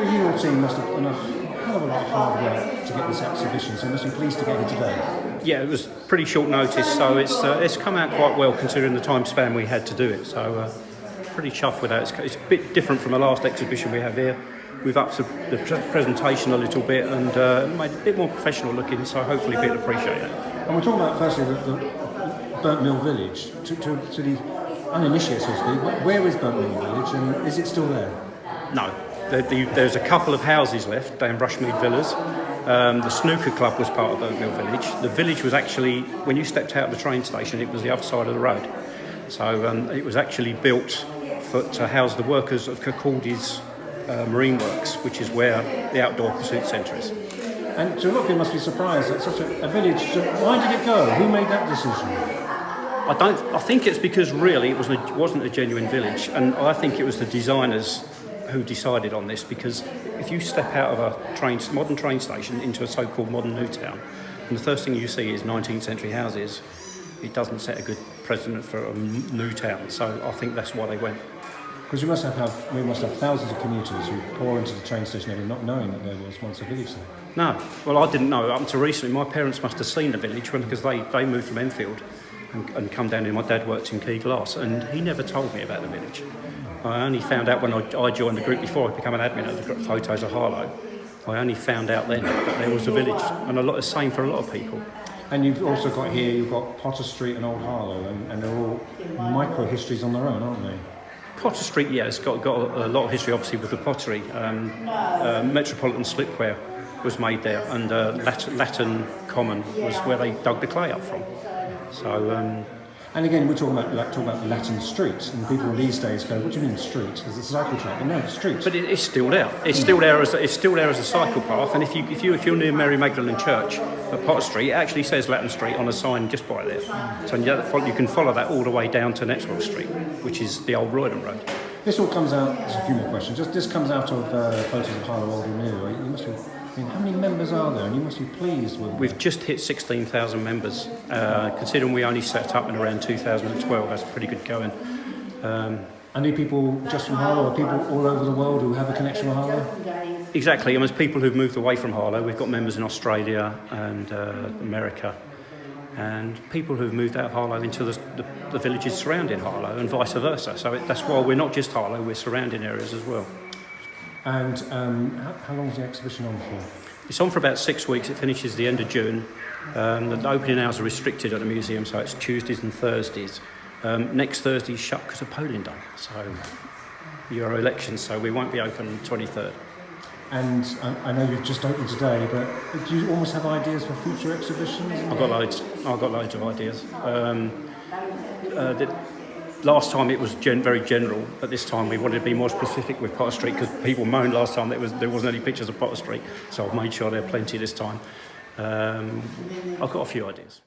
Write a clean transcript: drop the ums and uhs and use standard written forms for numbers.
your team must have done a hell of a lot of hard work to get this exhibition, so you must be pleased to get here today. Yeah, it was pretty short notice, so it's come out quite well considering the time span we had to do it. So pretty chuffed with that. It's a bit different from the last exhibition we have here. We've upped the presentation a little bit and made it a bit more professional looking, so hopefully people appreciate it. And we're talking about firstly the Burnt Mill Village. To the uninitiated, so to speak, where is Burnt Mill Village and is it still there? No, there's a couple of houses left down Rushmead Villas. The snooker club was part of Burnt Mill Village. The village was actually, when you stepped out of the train station, it was the other side of the road. So it was actually built to house the workers of Kirkcaldy's Marine Works, which is where the Outdoor Pursuit Centre is. And so a lot of people must be surprised that such a village, why did it go? Who made that decision? I think it's because really it wasn't a genuine village, and I think it was the designers who decided on this, because if you step out of a modern train station into a so-called modern new town, and the first thing you see is 19th century houses, it doesn't set a good precedent for a new town. So I think that's why they went. Because we must have thousands of commuters who pour into the train station every not knowing that there was once a village there. No, well, I didn't know up until recently. My parents must have seen the village because they moved from Enfield and come down here. My dad worked in Key Glass, and he never told me about the village. I only found out when I joined the group before I became an admin at the photos of Harlow. I only found out then that there was a village, and the same for a lot of people. And you've also got here, you've got Potter Street and Old Harlow, and they're all micro-histories on their own, aren't they? Potter Street, yeah, it's got a lot of history, obviously, with the pottery. Metropolitan slipware was made there, and Latin Common was where they dug the clay up from. So. And again, we're talking about the Latin street, and people these days go, "What do you mean street? Because it's a cycle track." No, street. But it's still there. It's still there as a cycle path. And if you're near Mary Magdalene Church at Potter Street, it actually says Latin Street on a sign just by there. So you can follow that all the way down to Nexwell Street, which is the old Roydon Road. This all comes out. There's a few more questions. This comes out of photos of Harlow Old and New. You must be. I mean, how many members are there? And you must be pleased with. We've just hit 16,000 members. Considering we only set up in around 2012, that's pretty good going. And are people just from Harlow, or people all over the world who have a connection with Harlow? Exactly. And there's people who've moved away from Harlow. We've got members in Australia and America, and people who've moved out of Harlow into the villages surrounding Harlow, and vice versa. So that's why we're not just Harlow, we're surrounding areas as well. And how long is the exhibition on for? It's on for about 6 weeks. It finishes the end of June. The opening hours are restricted at the museum, so it's Tuesdays and Thursdays. Next Thursday's shut because of polling day, so Euro elections, so we won't be open on the 23rd. And I know you've just opened today, but do you almost have ideas for future exhibitions? I've got loads of ideas. Last time it was very general, but this time we wanted to be more specific with Potter Street, because people moaned last time there wasn't any pictures of Potter Street, so I've made sure there are plenty this time. I've got a few ideas.